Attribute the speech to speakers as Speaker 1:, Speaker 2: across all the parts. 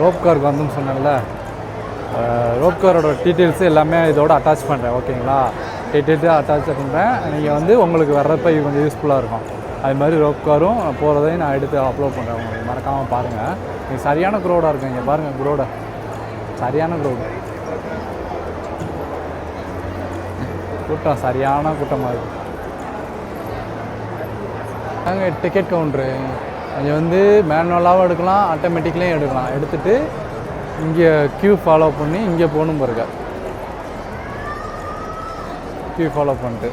Speaker 1: Rope காருக்கு வந்துன்னு சொன்னேன்ல, ரோப் காரோட டீட்டெயில்ஸு எல்லாமே இதோட அட்டாச் பண்ணுறேன். ஓகேங்களா, டீட்டெயில்ஸாக அட்டாச் பண்ணுறேன். நீங்கள் வந்து உங்களுக்கு வர்றப்ப இது கொஞ்சம் யூஸ்ஃபுல்லாக இருக்கும். அது மாதிரி ரோப் காரும் போகிறதையும் நான் எடுத்து அப்லோட் பண்ணுறேன். உங்களுக்கு மறக்காமல் பாருங்கள். நீங்கள் சரியான க்ரௌடாக இருக்கும். இங்கே பாருங்கள், க்ரௌடை சரியான க்ரௌடு, கூட்டம் சரியான கூட்டமாக இருக்குது. நாங்கள் டிக்கெட் கவுண்ட்ரு இங்கே வந்து மேனுவலாகவும் எடுக்கலாம், ஆட்டோமேட்டிக்லேயும் எடுக்கலாம். எடுத்துகிட்டு இங்கே க்யூ ஃபாலோ பண்ணி இங்கே போகணும் பாருங்க. க்யூ ஃபாலோ பண்ணிட்டு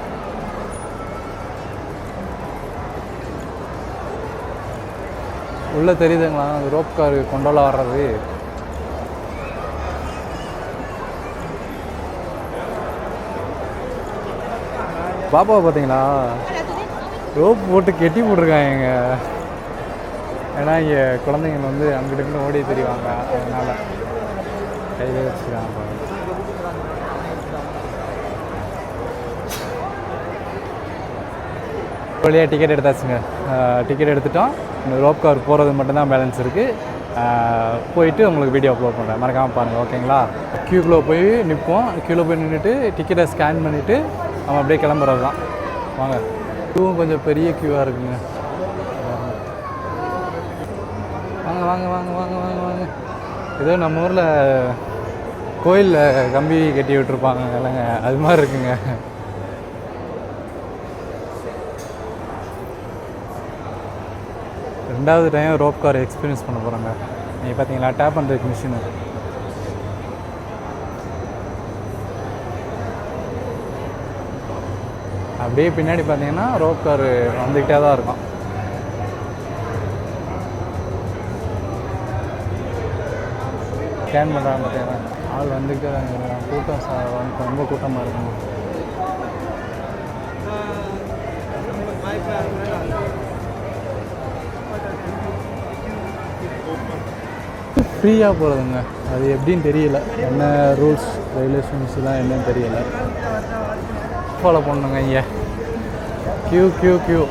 Speaker 1: உள்ளே தெரியுதுங்களா அந்த ரோப் கார் கொண்டோல வர்றது. பாப்பாவை பார்த்தீங்களா, ரோப் போட்டு கெட்டி போட்டிருக்காங்க. ஏன்னா இங்கே குழந்தைங்க வந்து அங்கிட்டு ஓடி தெரிவாங்க, அதனால் கையிலே வச்சுருக்காங்க. வழியாக டிக்கெட் எடுத்தாச்சுங்க. டிக்கெட் எடுத்துட்டோம். இந்த ரோப் கார் போகிறது மட்டும்தான் பேலன்ஸ் இருக்குது. போயிட்டு உங்களுக்கு வீடியோ அப்லோட் பண்ணுறேன், மறக்காமல் பாருங்கள். ஓகேங்களா, க்யூக்குள்ளே போய் நிற்போம். க்யூவில் போய் நின்றுட்டு டிக்கெட்டை ஸ்கேன் பண்ணிவிட்டு நம்ம அப்படியே கிளம்புறது தான். வாங்க. க்யூவும் கொஞ்சம் பெரிய க்யூவாக இருக்குங்க. வாங்க வாங்க வாங்க வாங்க வாங்க வாங்க. ஏதோ நம்ம ஊரில் கோயிலில் கம்பி கட்டி விட்டுருப்பாங்க இல்லைங்க, அது மாதிரி இருக்குங்க. ரெண்டாவது டைம் ரோப் கார் எக்ஸ்பீரியன்ஸ் பண்ண போகிறாங்க. நீங்கள் பார்த்தீங்களா, டேப் பண்ணுறதுக்கு மிஷினு. அப்படியே பின்னாடி பார்த்தீங்கன்னா ரோப் கார் வந்துக்கிட்டே தான் இருக்கும். ஸ்கேன் பண்ணுறாங்க பார்த்தீங்கன்னா, ஆள் வந்துக்கிட்டே தான். கூட்டம் ரொம்ப கூட்டமாக இருக்கும். ஃப்ரீயாக போகிறதுங்க, அது எப்படின்னு தெரியல. என்ன ரூல்ஸ் ரெகுலேஷன்ஸ்லாம் என்னன்னு தெரியல. ஃபாலோ பண்ணுங்க. இங்கே க்யூ க்யூ க்யூ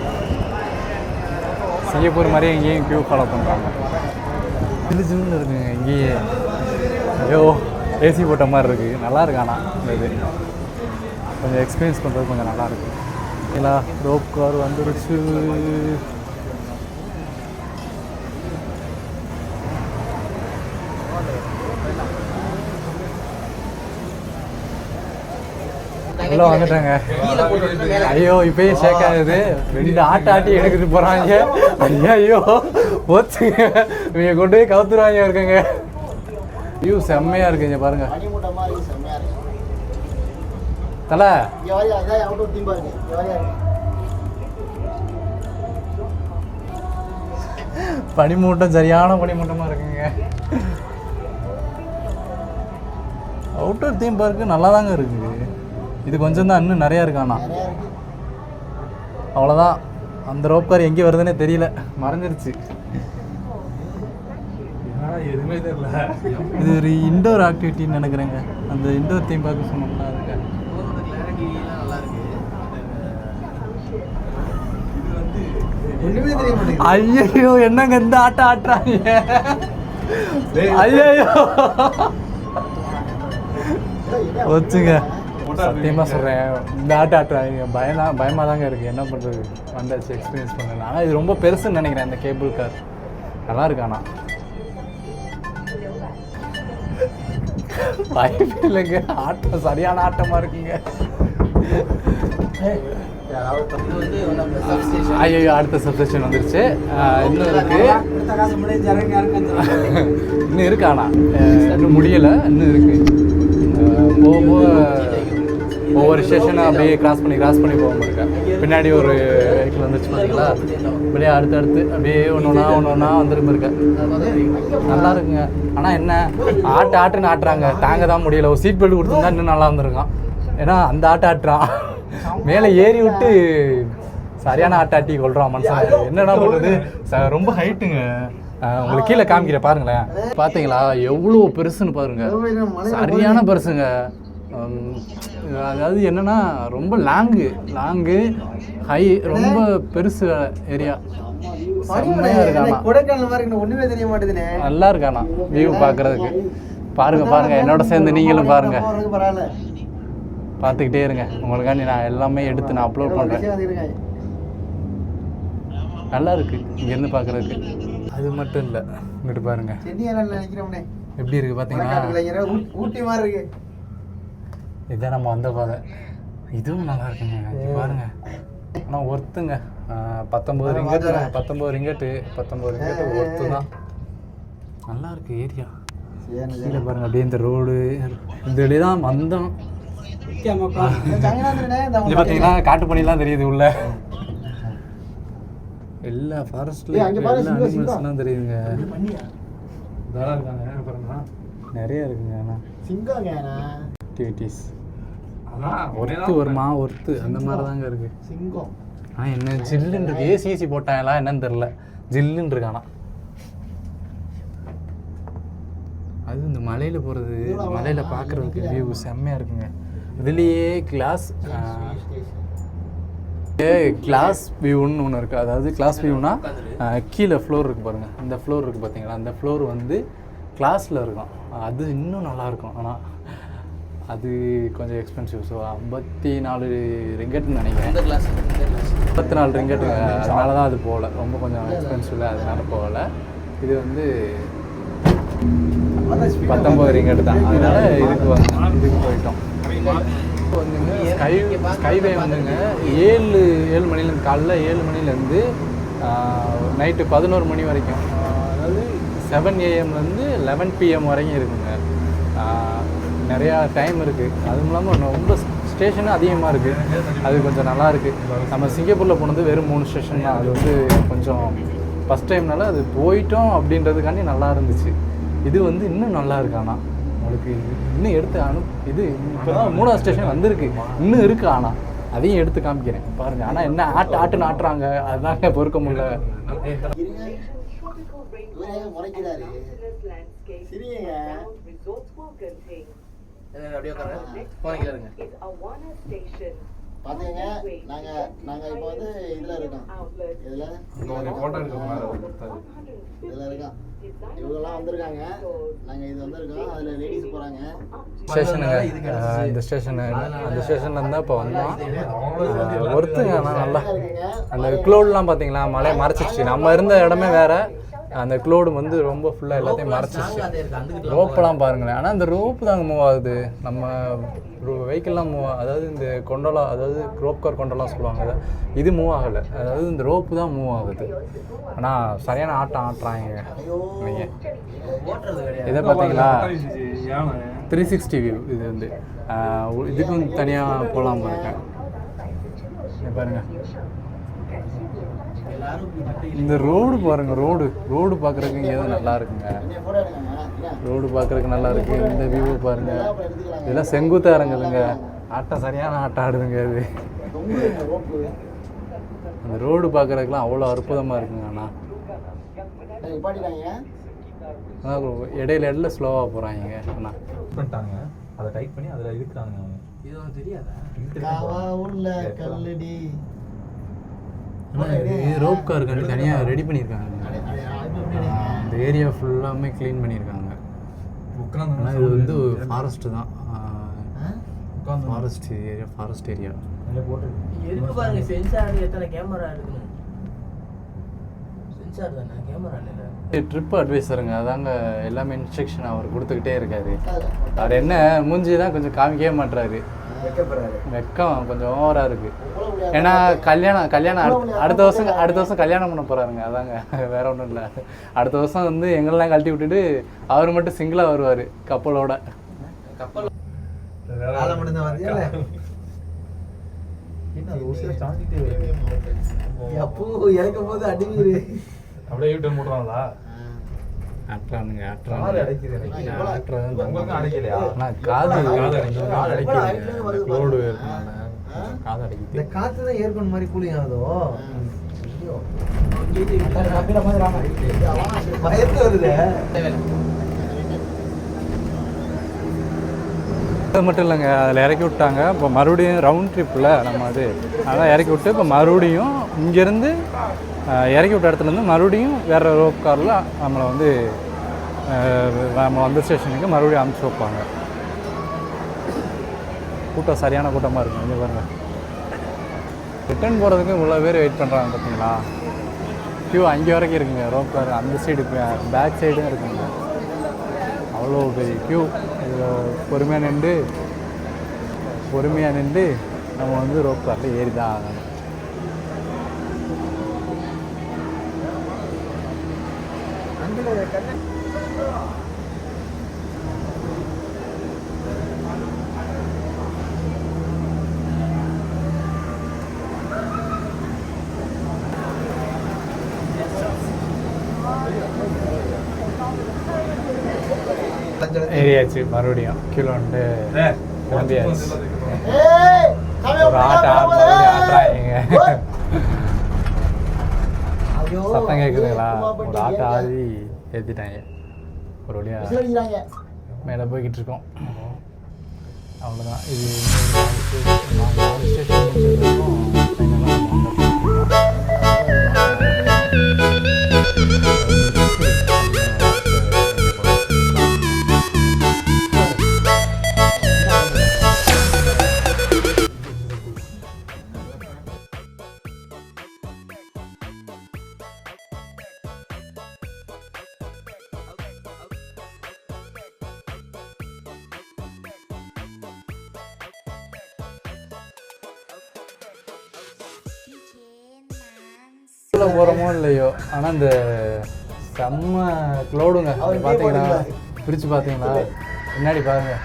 Speaker 1: சிங்கப்பூர் மாதிரி இங்கேயும் க்யூ ஃபாலோ பண்ணுறாங்க. ஜில்லுன்னு இருக்குங்க இங்கேயே. ஐயோ, ஏசி போட்ட மாதிரி இருக்குது. நல்லா இருக்கு. ஆனால் இது கொஞ்சம் எக்ஸ்பீரியன்ஸ் பண்ணுறது கொஞ்சம் நல்லாயிருக்கு. ஓகேங்களா, ரோப் கார் வந்துருச்சு. உள்ள வந்துட்டாங்க. ஐயோ, இப்பயே ஷேக் ஆகுது. 2 ஆட்டி எடுத்துட்டு போகிறாங்க. ஐயோ போச்சுங்க, இவங்க கொண்டு போய் கவுத்துருவாங்க இருக்குங்க. வியூ செம்மையாக இருக்குங்க பாருங்க. தலை பனிமூட்டம், சரியான பனிமூட்டமாக இருக்குங்க. அவுட்டர் தீம் பார்க்கு நல்லா தாங்க இருக்குது. இது கொஞ்சம் தான், இன்னும் நிறையா இருக்காண்ணா. அவ்வளோதான். அந்த ரோப் கார் எங்கே வருதுன்னே தெரியல, மறைஞ்சிருச்சு. எதுவுமே தெரியல. இது ஒரு இண்டோர் ஆக்டிவிட்டின்னு நினைக்கிறேங்க. அந்த இண்டோர் தீம் பார்க்க சொன்னோம்னா அதுக்கு ஐயோ என்னங்க இந்த ஆட்டம் ஆட்டுறாங்க. ஐயோ வச்சுங்க, சத்தியமாக சொல்கிறேன், இந்த ஆட்டம் ஆட்டுறாங்க. பயமாக தாங்க இருக்குது. என்ன பண்ணுறது, வந்தாச்சு எக்ஸ்பீரியன்ஸ் பண்ணல. ஆனால் இது ரொம்ப பெருசுன்னு நினைக்கிறேன் இந்த கேபிள் கார். நல்லா இருக்கு. ஆனால் பயமே இல்லைங்க, ஆட்டம் சரியான ஆட்டமாக இருக்குங்க. ஐயோ, அடுத்த சப்ஸ்டேஷன் வந்துருச்சு. இன்னும் இருக்கு, இன்னும் இருக்கு. ஆனால் இன்னும் முடியலை, இன்னும் இருக்குது. போக ஒவ்வொரு ஸ்டேஷனை அப்படியே கிராஸ் பண்ணி போக இருக்கேன். பின்னாடி ஒரு வெஹிக்கிள் வந்துச்சு பார்த்தீங்களா, அப்படியே அடுத்தடுத்து அப்படியே ஒன்று ஒன்றா வந்துருமே இருக்கேன். நல்லா இருக்குங்க. ஆனால் என்ன ஆட்டுன்னு ஆட்டுறாங்க, தாங்க தான் முடியல. ஒரு சீட் பெல்ட் கொடுத்துருந்தா இன்னும் நல்லா இருந்திருக்கான். ஏன்னா அந்த ஆட்டுறான், மேலே ஏறி விட்டு சரியான ஆட்டி கொள்றான் மனுஷன். என்னடா பண்ணுறது, ரொம்ப ஹைட்டுங்க. உங்களுக்கு கீழே காமிக்கிற பாருங்களேன். பார்த்தீங்களா எவ்வளோ பெருசுன்னு பாருங்க, சரியான பெருசுங்க. அதாவது என்னன்னா ரொம்ப லாங்கு ஹை, ரொம்ப பெருசு ஏரியா. செம்மையா இருக்கானா,
Speaker 2: கொடைக்கானல் மாதிரி எனக்கு ஒண்ணுமே தெரிய மாட்டேதுனே.
Speaker 1: நல்லா இருக்கானா வியூ பார்க்குறதுக்கு. பாருங்க என்னோட சேர்ந்து நீங்களும் பாருங்க,
Speaker 2: பரவாயில்ல
Speaker 1: பார்த்துக்கிட்டே இருங்க. உங்களுக்காண்டி நான் எல்லாமே எடுத்து நான் அப்லோட் பண்ணுறேன். நல்லா இருக்கு இங்கேருந்து பார்க்குறதுக்கு. அது மட்டும் இல்லை, இங்கிட்டு பாருங்க
Speaker 2: நினைக்கிறோம்னே
Speaker 1: எப்படி இருக்கு பார்த்தீங்கன்னா.
Speaker 2: ஊட்டி மாதிரி இருக்கு.
Speaker 1: இதுதான் நம்ம வந்த பாதை. இதுவும் நல்லா இருக்குங்க, இது பாருங்க. ஆனால் ஒர்த்துங்க. 19 ரிங்கெட்டு ஒர்த்து தான். நல்லா இருக்கு ஏரியா. கீழே பாருங்க அப்படியே இந்த ரோடு, இந்த வழி தான் வந்தோம். இது பார்த்தீங்கன்னா காட்டு பண்ணிலாம் தெரியுது உள்ள. எல்லா ஃபாரஸ்ட்லேயும் எல்லா அனிமல்ஸ்லாம் தெரியுதுங்க. இதெல்லாம் இருக்காங்க பாருங்கண்ணா, நிறைய இருக்குங்க. ஆனால் ஆக்டிவிட்டீஸ் ஒர்த்து அந்த மாதிரி தாங்க இருக்கு.
Speaker 2: சிங்கம்
Speaker 1: ஆனால் என்ன ஜில்லுன்னு இருக்கு. ஏசி போட்டாங்களா என்னன்னு தெரில, ஜில்லுன்னு இருக்கானா. அது இந்த மலையில் போகிறது, மலையில் பார்க்குறதுக்கு வியூ செம்மையாக இருக்குங்க. இதுலேயே கிளாஸ் வியூன்னு ஒன்று இருக்குது. அதாவது கிளாஸ் வியூனா கீழே ஃப்ளோர் இருக்குது பாருங்கள். இந்த ஃப்ளோர் இருக்குது பார்த்தீங்களா, அந்த ஃப்ளோர் வந்து கிளாஸில் இருக்கும். அது இன்னும் நல்லாயிருக்கும். ஆனால் அது கொஞ்சம் எக்ஸ்பென்சிவ். ஸோ 54 ரிங்கெட்னு நினைக்கிறேன். 54 ரிங்கெட்டு, அதனால தான் அது போகல. ரொம்ப கொஞ்சம் எக்ஸ்பென்சிவ், அதனால போகலை. இது வந்து 19 ரிங்கெட்டு தான், அதனால இதுக்கு போயிட்டோம். இப்போ வந்துங்க ஸ்கைவே வந்துங்க 7 மணிலேருந்து, காலைல 7 மணிலேருந்து நைட்டு 11 மணி வரைக்கும், அதாவது 7 AM-லேருந்து 11 PM வரைக்கும் இருக்குங்க. நிறையா டைம் இருக்குது. அதுவும் இல்லாமல் ரொம்ப ஸ்டேஷனும் அதிகமாக இருக்குது. அது கொஞ்சம் நல்லா இருக்குது. நம்ம சிங்கப்பூரில் போனது வெறும் 3 ஸ்டேஷன் தான். அது வந்து கொஞ்சம் ஃபஸ்ட் டைம்னால அது போயிட்டோம் அப்படின்றதுக்காண்டி நல்லா இருந்துச்சு. இது வந்து இன்னும் நல்லா இருக்கு. ஆனால் உங்களுக்கு இன்னும் எடுத்து இது இப்போ தான் 3ஆவது ஸ்டேஷன் வந்திருக்கு, இன்னும் இருக்குது. ஆனால் அதையும் எடுத்து காமிக்கிறேன் பாருங்கள். ஆனால் என்ன ஆட்டுன்னு ஆட்டுறாங்க, அதுதாங்க பொறுக்க முடியல.
Speaker 2: பாத்தீங்க, நாங்க இப்போ வந்து இதுல இருக்கோம். இதுல இருக்கோம். இவங்கெல்லாம் வந்திருக்காங்க. நாங்க இது வந்திருக்கோம். அதுல லேடிஸ் போறாங்க.
Speaker 1: ஸ்டேஷனுங்க, இந்த அந்த ஸ்டேஷன்ல இருந்தா இப்போ வந்தோம். ஒருத்துங்க. ஆனால் நல்லா அந்த க்ளோட்லாம் பார்த்தீங்களா, மழையை மறைச்சிச்சு. நம்ம இருந்த இடமே வேற, அந்த க்ளோடு வந்து ரொம்ப ஃபுல்லாக எல்லாத்தையும் மறைச்சிச்சு. ரோப்பெல்லாம் பாருங்களேன். ஆனால் இந்த ரோப்பு தாங்க மூவ் ஆகுது. நம்ம வெஹிக்கிள்லாம் அதாவது இந்த கொண்டோலா, அதாவது ரோப் கார் கொண்டோலாம் சொல்லுவாங்க, இது மூவ் ஆகலை. அதாவது இந்த ரோப்பு தான் மூவ் ஆகுது. ஆனால் சரியான ஆட்டுறாங்க நீங்கள். இதை பார்த்தீங்களா 360 வியூ. இது வந்து இதுக்கும் தனியாக போகலாம் இருக்கேன் பாருங்க. இந்த ரோடு பாருங்க, ரோடு பார்க்குறதுக்கு இங்கே தான் நல்லா இருக்குங்க. ரோடு பார்க்குறதுக்கு நல்லா இருக்குது. இந்த வியூவை பாருங்க, இதெல்லாம் செங்குத்தாக இறங்குதுங்க. ஆட்டம் சரியான ஆட்டம் ஆடுதுங்க. இது அந்த ரோடு பார்க்குறதுக்குலாம் அவ்வளோ அற்புதமாக இருக்குங்க. ஆனால் இடையில ஸ்லோவாக போகிறாங்க. அண்ணா
Speaker 3: பண்ணிட்டாங்க, அதை டைப் பண்ணி அதில் இருக்கிறாங்க.
Speaker 2: இது தெரியாதா?
Speaker 1: இது ரோப் காருக்கு தனியாக ரெடி பண்ணியிருக்காங்க. இந்த ஏரியா ஃபுல்லாமே க்ளீன் பண்ணியிருக்காங்க. ஆனால் இது வந்து ஃபாரஸ்ட்டு தான், ஃபாரஸ்ட் ஏரியா.
Speaker 4: இருக்கு பாருங்க, சென்சார் எத்தனை கேமரா இருக்குன்னு. சென்சார் தானே, கேமரா இல்லை.
Speaker 1: ட்ரிப் அட்வைசருங்க, அதாங்க எல்லாமே இன்ஸ்ட்ரக்ஷன் அவர் கொடுத்துக்கிட்டே இருக்காரு. அவர் என்ன மூஞ்சி தான் கொஞ்சம் காமிக்கவே மாட்டுறாரு. வெக்கம் கொஞ்சம் ஓவராக இருக்குது. ஏன்னா கல்யாணம் அடுத்த வருஷம் கல்யாணம் பண்ண போகிறாருங்க. அதாங்க, வேற ஒன்றும் இல்லை. அடுத்த வருஷம் வந்து எங்களெல்லாம் கழட்டி விட்டுட்டு அவர் மட்டும் சிங்கிளாக வருவார் கப்பலோட.
Speaker 3: அப்படியே யூடியூப் போடுறாங்களா?
Speaker 1: ஆட்டுறானுங்க. காது அடைக்குது.
Speaker 2: காத்து தான் ஏற்கனவே மாதிரி கூலிங் ஆகுதோ.
Speaker 1: அது மட்டும் இல்லைங்க, அதில் இறக்கி விட்டாங்க. இப்போ மறுபடியும் ரவுண்ட் ட்ரிப்பில் நம்ம அது அதெல்லாம் இறக்கி விட்டு இப்போ மறுபடியும் இங்கேருந்து இறக்கி விட்ட இடத்துலேருந்து மறுபடியும் வேறு ரோப் காரில் நம்மளை வந்து நம்ம வந்த ஸ்டேஷனுக்கு மறுபடியும் அனுப்பிச்சி வைப்பாங்க. கூட்டம் சரியான கூட்டமாக இருக்கும். இங்கே பாருங்கள், ரிட்டர்ன் போகிறதுக்கு இவ்வளோ பேர் வெயிட் பண்ணுறாங்க பார்த்தீங்களா. க்யூ அங்கே வரைக்கும் இருக்குங்க. ரோப் கார் அந்த சைடு பேக் சைடும் இருக்குங்க. அவ்வளோ பெரிய க்யூ. இதில் பொறுமையாக நின்று நம்ம வந்து ரோப் காரில் ஏறி தான் ஆகணும். ஏரியாச்சு மறுபடியும் கீழே வந்து கிளம்பியாச்சு. ஒரு ஆட்டாங்க சத்தம் கேட்குதுங்களா? ஒரு ஆட்டை ஆதி ஏற்றிட்டாங்க. ஒரு வழியாக மேலே போய்கிட்டு இருக்கோம். அவ்வளோதான். இது 4 ஸ்டேஷன் முடிச்சதுக்கும் போகிறோமோ இல்லையோ, ஆனால் இந்த செம்ம க்ளோடுங்க. பார்த்தீங்கன்னா பிரித்து பார்த்தீங்களா பின்னாடி பாருங்கள்,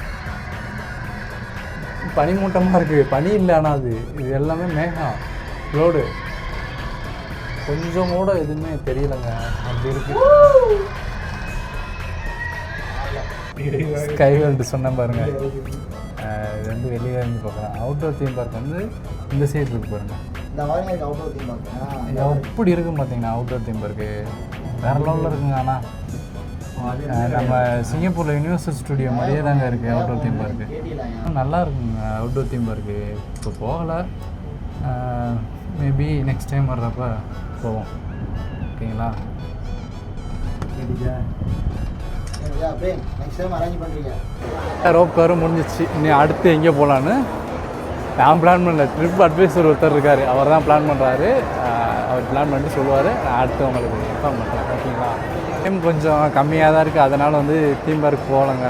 Speaker 1: பனிமூட்டமாக இருக்குது. பனி இல்லை, ஆனால் இது எல்லாமே மேகம் க்ளோடு. கொஞ்சம் கூட எதுவுமே தெரியலைங்க, அப்படி இருக்கு. ஸ்கை வேர்ல்டு சொன்னேன் பாருங்கள். இது வந்து வெளியே இருந்து பார்க்குறேன். அவுட்டோர் தீம் பார்க் வந்து இந்த சைடு இருக்கு பாருங்கள். எப்படி இருக்குன்னு பார்த்தீங்கன்னா அவுட்டோர் தீம் பார்க்கு வேறு லெவலில் இருக்குங்க. ஆனால் நம்ம சிங்கப்பூரில் யூனிவர்சல் ஸ்டுடியோ மாதிரியே தாங்க இருக்குது அவுட்டோர் தீம் பார்க்கு. நல்லா இருக்குங்க அவுட்டோர் தீம் பார்க்கு. இப்போ போகலை, மேபி நெக்ஸ்ட் டைம் வர்றப்ப போவோம். ஓகேங்களா? ரோப் காரும் முடிஞ்சிச்சு. இன்னும் அடுத்து எங்கே போகலான்னு நான் பிளான் பண்ணல. ட்ரிப் அட்வைசர் ஒருத்தர் இருக்கார், அவர் தான் பிளான் பண்ணுறாரு. அவர் பிளான் பண்ணிட்டு சொல்லுவார், நான் அடுத்து உங்களுக்கு இன்ஃபார்ம் பண்ணுறேன். ஓகேங்களா? டைம் கொஞ்சம் கம்மியாக தான் இருக்குது, அதனால் வந்து தீம் பார்க் போகலைங்க.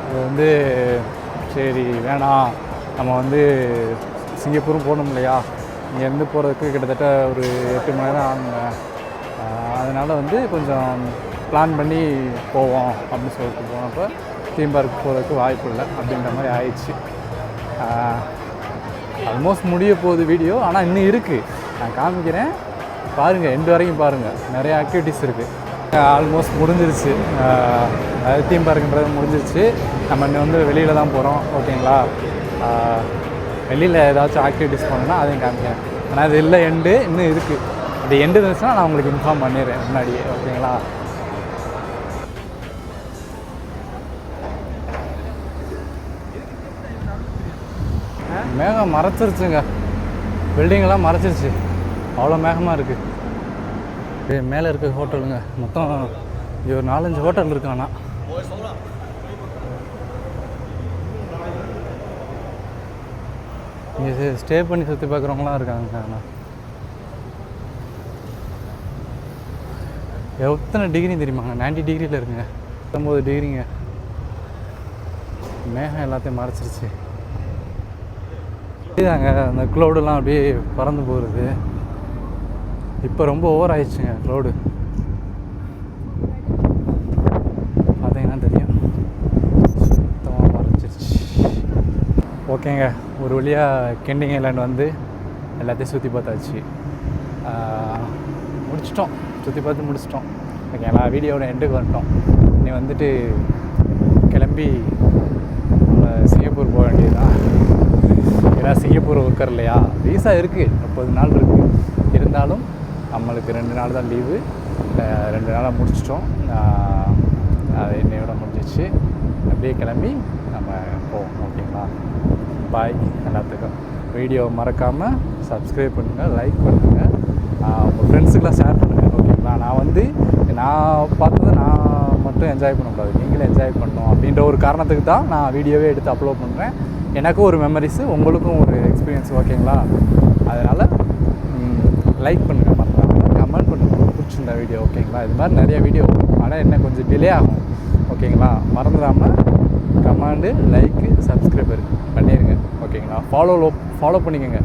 Speaker 1: அது வந்து சரி வேணாம், நம்ம வந்து சிங்கப்பூரும் போகணும் இல்லையா, இங்கேருந்து போகிறதுக்கு கிட்டத்தட்ட ஒரு 8 மணி நேரம் ஆகுங்க. அதனால் வந்து கொஞ்சம் பிளான் பண்ணி போவோம் அப்படின்னு சொல்லிட்டு போனப்போ தீம் பார்க் போகிறதுக்கு வாய்ப்பு இல்லை அப்படின்ற மாதிரி ஆயிடுச்சு. ஆல்மோஸ்ட் முடிய போகுது வீடியோ, ஆனால் இன்னும் இருக்குது. நான் காமிக்கிறேன் பாருங்கள், எண்டு வரைக்கும் பாருங்கள். நிறைய ஆக்டிவிட்டீஸ் இருக்குது. ஆல்மோஸ்ட் முடிஞ்சிருச்சு. அதாவது தீம் பார்க்குன்றது முடிஞ்சிருச்சு. நம்ம இன்னும் வந்து வெளியில் தான் போகிறோம். ஓகேங்களா? வெளியில் ஏதாச்சும் ஆக்டிவிட்டீஸ் பண்ணணும்னா அதையும் காமிக்கிறேன். ஆனால் அது இல்லை, எண்டு இன்னும் இருக்குது. அது எண்டு இருந்துச்சுன்னா நான் உங்களுக்கு இன்ஃபார்ம் பண்ணிடுறேன் முன்னாடியே. ஓகேங்களா? மேகம் மறைச்சிருச்சுங்க, பில்டிங்கெல்லாம் மறைச்சிருச்சு, அவ்வளோ மேகமாக இருக்குது. மேலே இருக்க ஹோட்டலுங்க மொத்தம் ஒரு 4-5 ஹோட்டல் இருக்கு. ஆனால் இங்கே ஸ்டே பண்ணி சுற்றி பார்க்குறவங்களாம் இருக்காங்க. ஆனால் எத்தனை டிகிரி தெரியுமாங்க? 90 டிகிரியில் இருக்குங்க. 19 டிகிரிங்க. மேகம் எல்லாத்தையும் மறைச்சிருச்சு. இதாங்க அந்த க்ளவுடெல்லாம் அப்படியே பறந்து போகிறது. இப்போ ரொம்ப ஓவர் ஆயிடுச்சுங்க க்ளவுடு. பார்த்தீங்கன்னா தெரியும், சுத்தமாக மறைச்சிருச்சு. ஓகேங்க, ஒரு வழியாக கெண்டிங் ஐலாண்ட் வந்து எல்லாத்தையும் சுற்றி பார்த்தாச்சு. முடிச்சிட்டோம், சுற்றி பார்த்து முடிச்சிட்டோம். ஓகேங்களா? வீடியோட எண்டுக்கு வந்துட்டோம். நீ வந்துட்டு கிளம்பி சிங்கப்பூர் போக வேண்டியதுதான். ஏன்னா சிங்கப்பூர் ஒர்க்கர் இல்லையா, வீசா இருக்குது, 30 நாள் இருக்குது. இருந்தாலும் நம்மளுக்கு 2 நாள் தான் லீவு. 2 நாளாக முடிச்சிட்டோம். அது என்னையோட முடிஞ்சிச்சு. அப்படியே கிளம்பி நம்ம போவோம். ஓகேங்களா? பாய் எல்லாத்துக்கும். வீடியோ மறக்காமல் சப்ஸ்கிரைப் பண்ணுங்கள், லைக் பண்ணுங்கள், உங்கள் ஃப்ரெண்ட்ஸுக்கெலாம் ஷேர் பண்ணுங்கள். ஓகேங்களா? நான் பார்த்ததை நான் மட்டும் என்ஜாய் பண்ணக்கூடாது, நீங்களும் என்ஜாய் பண்ணணும் அப்படின்ற ஒரு காரணத்துக்கு தான் நான் வீடியோவே எடுத்து அப்லோட் பண்ணுறேன். எனக்கும் ஒரு மெமரிஸு, உங்களுக்கும் ஒரு எக்ஸ்பீரியன்ஸ். ஓகேங்களா? அதனால் லைக் பண்ணுங்கள், மறக்காமல் கமெண்ட் பண்ணுங்கள் பிடிச்சிருந்த வீடியோ. ஓகேங்களா? இது மாதிரி நிறைய வீடியோ வரும், ஆனால் என்ன கொஞ்சம் டிலே ஆகும். ஓகேங்களா? மறந்துடாமல் கமெண்டு, லைக்கு, சப்ஸ்கிரைபர் பண்ணிடுங்க. ஓகேங்களா? ஃபாலோ பண்ணிக்கோங்க.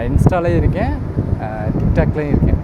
Speaker 1: இன்ஸ்டாலேயும் இருக்கேன், டிக்டாக்லேயும் இருக்கேன்.